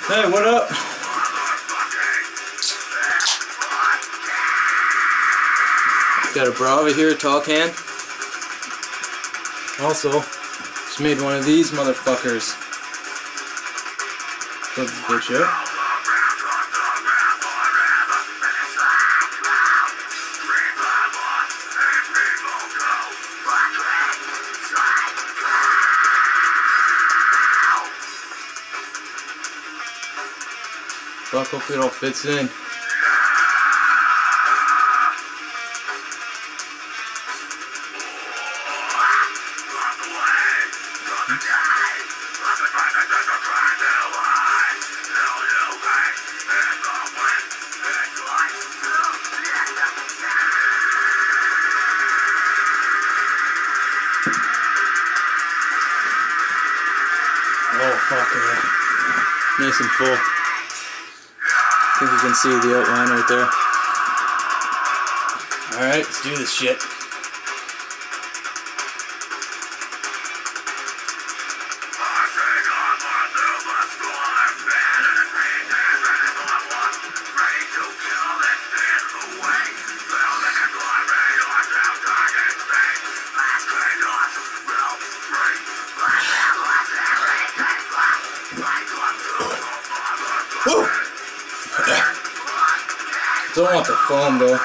Hey, what up? Got a Brava here, tall can. Also, just made one of these motherfuckers. Plug this bitch up. Fuck, hopefully it all fits in. Oh fuck yeah. Nice and full. I think you can see the outline right there. Alright, let's do this shit. Woo! Don't want the foam though.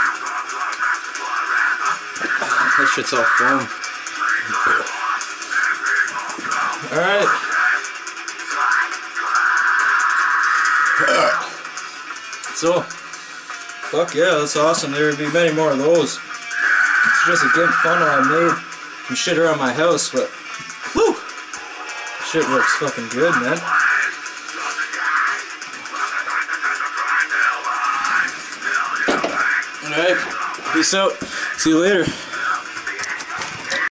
That shit's all foam. Alright. So, fuck yeah, that's awesome. There would be many more of those. It's just a good funnel I made from shit around my house, but woo! Shit works fucking good, man. Alright, peace out. See you later.